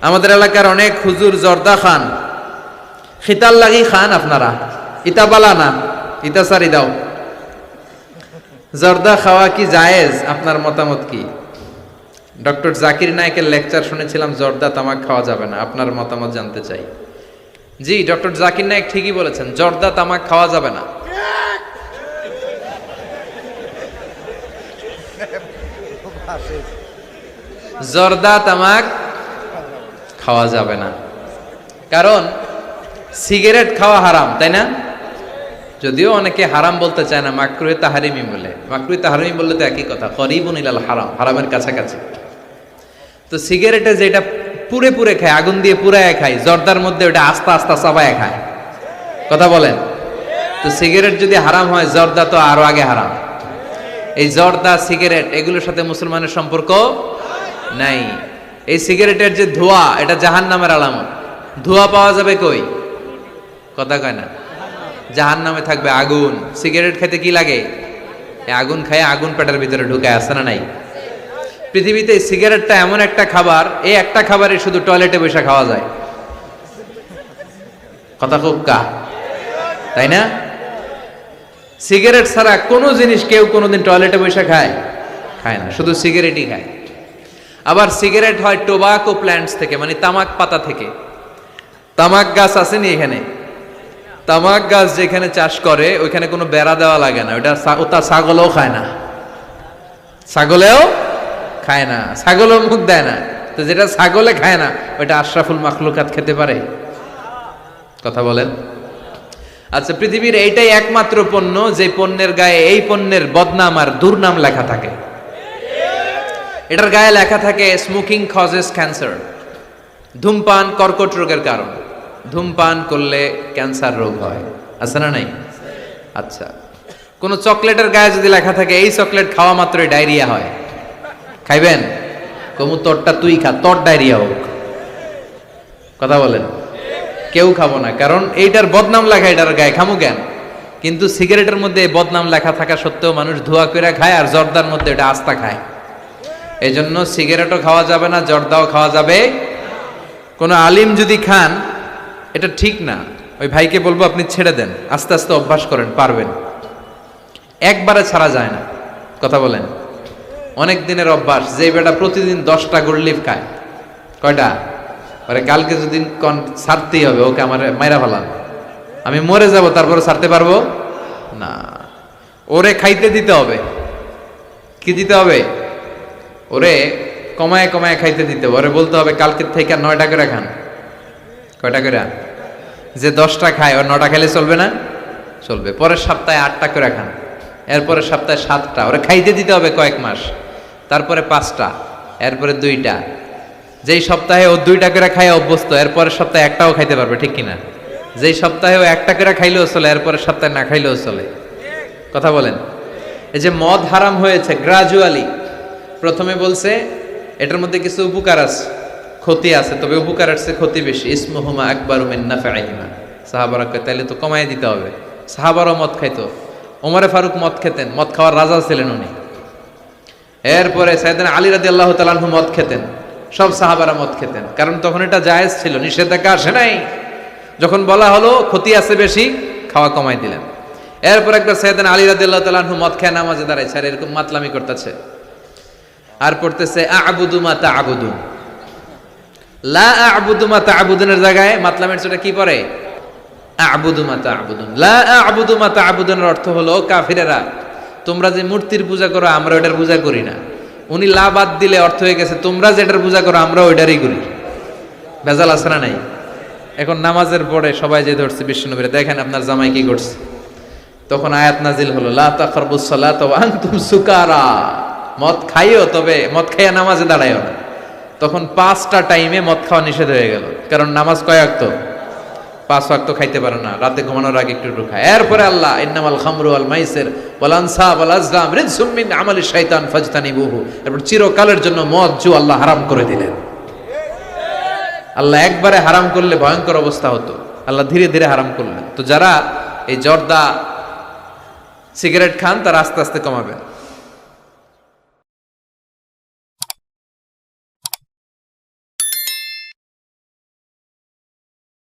আমাদের এলাকার অনেক হুজুর জর্দা খান, খিতাল লাগি খান। আপনারা ইতা বালা না, ইতা সারি দাও। জর্দা খাওয়া কি জায়েজ? আপনার মতামত কি? ডক্টর জাকির নায়েকের লেকচার শুনেছিলাম জর্দা তামাক খাওয়া যাবে না, আপনার মতামত জানতে চাই। জি, ডক্টর জাকির নায়েক ঠিকই বলেছেন, জর্দা তামাক খাওয়া যাবে না। জর্দা তামাক খাওয়া যাবে না, কারণ সিগারেট খাওয়া হারাম, তাই না? যদিও অনেকে হারাম বলতে চায় না, মাকরুহে তাহরিমি বলে। মাকরুহে তাহরিমি বললে তো একই কথা, করিবুন ইলাল হারাম, হারামের কাছাকাছি। তো সিগারেটে যেটা পুরে পুরে খায়, আগুন দিয়ে পুরায় খায়, জর্দার মধ্যে ওটা আস্তে আস্তে চাবায় খায়। কথা বলেন। তো সিগারেট যদি হারাম হয়, জর্দা তো আরো আগে হারাম। এই জর্দা, সিগারেট এগুলোর সাথে মুসলমানের সম্পর্ক নাই। এই সিগারেটের যে ধোঁয়া, এটা জাহান্নামের আলামত। ধোঁয়া পাওয়া যাবে কই? কথা কয় না। জাহান্নামে থাকবে আগুন। সিগারেট খেতে কি লাগে? আগুন খায়, আগুন পেটের ভিতরে ঢুকে, আসে না নাই? পৃথিবীতে সিগারেটটা এমন একটা খাবার, এই একটা খাবারই শুধু টয়লেটে বসে খাওয়া যায়। কথা খুব কা, তাই না? সিগারেট ছাড়া কোনো জিনিস কেউ কোনোদিন টয়লেটে বসে খায় না, শুধু সিগারেটই খায়। আবার সিগারেট হয় টোবাকো প্ল্যান্টস থেকে, মানে তামাক পাতা থেকে। তামাক গাছ আসেনি এখানে? তামাক গাছ যেখানে চাষ করে ওইখানে কোনো বেড়া দেওয়া লাগে না, ওটা ছাগলও খায় না। ছাগলেও খায় না, ছাগলও মুখ দেয় না। তো যেটা ছাগলে খায় না, ওইটা আশরাফুল মাখলুকাত খেতে পারে? কথা বলেন। আচ্ছা, পৃথিবীর এইটাই একমাত্র পণ্য যে পণ্যের গায়ে এই পণ্যের বদনাম আর দুর্নাম লেখা থাকে। এটার গায়ে লেখা থাকে স্মোকিং কজেস ক্যান্সার, ধূমপান কর্কট রোগের কারণ, ধূমপান করলে ক্যান্সার রোগ হয়। আছে না নাই? আচ্ছা, কোন চকলেটের গায়ে যদি লেখা থাকে এই চকলেট খাওয়া মাত্রই ডায়রিয়া হয়, খাইবেন? কমু তোরটা তুই খা, তোর ডায়রিয়া হোক। কথা বলেন। কেউ খাবো না, কারণ এইটার বদনাম লেখা এটার গায়ে, খামু কেন? কিন্তু সিগারেটের মধ্যে বদনাম লেখা থাকা সত্ত্বেও মানুষ ধোয়া করে খায়, আর জর্দার মধ্যে এটা আস্তা খায়। এই জন্য সিগারেটও খাওয়া যাবে না, জর্দাও খাওয়া যাবে। কোন আলিম যদি খান, এটা ঠিক না। ওই ভাইকে বলবো আপনি ছেড়ে দেন, আস্তে আস্তে অভ্যাস করেন, পারবেন। একবারে ছাড়া যায় না। কথা বলেন। অনেক দিনের অভ্যাস। যে বেটা প্রতিদিন 10টা গোল্ড খায়, কয়টা? আরে কালকে যদি ছাড়তেই হবে, ওকে আমার মাইরা ফেলান, আমি মরে যাব, তারপরে ছাড়তে পারবো না। ওরে খাইতে দিতে হবে। কি দিতে হবে? ওরে কমায় কমায় খাইতে দিতে হবে। ওরে বলতে হবে কালকের থেকে 9টা করে খান। কয়টা করে? যে 10টা খায়, ওর 9টা খেলে চলবে না? চলবে। পরের সপ্তাহে 8টা করে খান, এরপরের সপ্তাহে 7টা। ওরে খাইতে দিতে হবে কয়েক মাস, তারপরে 5টা, এরপরে 2টা। যেই সপ্তাহে ও 2টা করে খায় অভ্যস্ত, এরপরের সপ্তাহে একটাও খাইতে পারবে, ঠিক কিনা? যেই সপ্তাহে ও 1টা করে খাইলেও চলে, এরপরের সপ্তাহে না খাইলেও চলে। কথা বলেন। এই যে মদ হারাম হয়েছে গ্রাজুয়ালি, প্রথমে বলছে এটার মধ্যে কিছু উপকার আছে, ক্ষতি আছে, তবে উপকারের চেয়ে ক্ষতি বেশি। ইসমুহুমা আকবারু মিন নাফআইহিমা। সাহাবারা কয় তাহলে তো কমায় দিতে হবে। সাহাবারাও মদ খাইতো, ওমরে ফারুক মদ খেতেন, মদ খাওয়ার রাজা ছিলেন উনি। এরপরে সাইয়েদনা আলী রাদিয়াল্লাহু তাআলা আনহু মদ খেতেন, সব সাহাবারা মদ খেতেন, কারণ তখন এটা জায়েজ ছিল, নিষেধাজ্ঞা আসে নাই। যখন বলা হলো ক্ষতি আছে বেশি, খাওয়া কমাই দিলেন। এরপর একবার সাইয়েদনা আলী রাদিয়াল্লাহু তাআলা আনহু মদ খেয়ে নামাজে দাঁড়াইছে, আর এরকম মাতলামি করতেছে, আর পড়তেছে আ'বুদু মা তা'বুদুন। লা আ'বুদু মা তা'বুদুনের জায়গায় মাতলামের ছোটা কি পড়ে? আ'বুদু মা তা'বুদুন। লা আ'বুদু মা তা'বুদুনের অর্থ হলো কাফিরেরা, তোমরা যে মূর্তির পূজা করো আমরা ওটার পূজা করি না। উনি লা বাদ দিলে অর্থ হয়ে গেছে তোমরা যেটার পূজা করো আমরা ওইটারই করি। ভেজাল আছে না নাই? এখন নামাজের পরে সবাই যে ধরছে বিশ্বনবীরে, দেখেন আপনার জামাই কি করছে। তখন আয়াত নাজিল হলো লা তাকরাবুস সালাতা ওয়া আনতুম সুকারা। মদ খাইও, তবে মদ খাইয়া নামাজে দাঁড়াইও না। তখন 5টা টাইমে মদ খাওয়া নিষেধ হয়ে গেল, কারণ নামাজ কয় ওয়াক্ত? 5 ওয়াক্ত খাইতে পারে না, রাতে ঘুমানোর আগে একটু একটু খায়। এরপরে আল্লাহ ইন্নামাল খামরু ওয়াল মাইসির ওয়াল আনসাব ওয়াল আজলাম রিজসুম মিন আমালিশ শাইতান ফাজতানিবুহু। এরপর চিরকালের জন্য মদ জু আল্লাহ হারাম করে দিলেন। আল্লাহ একবারে হারাম করলে ভয়ঙ্কর অবস্থা হতো, আল্লাহ ধীরে ধীরে হারাম করলেন। তো যারা এই জর্দা সিগারেট খান তারা আস্তে আস্তে কমাবেন।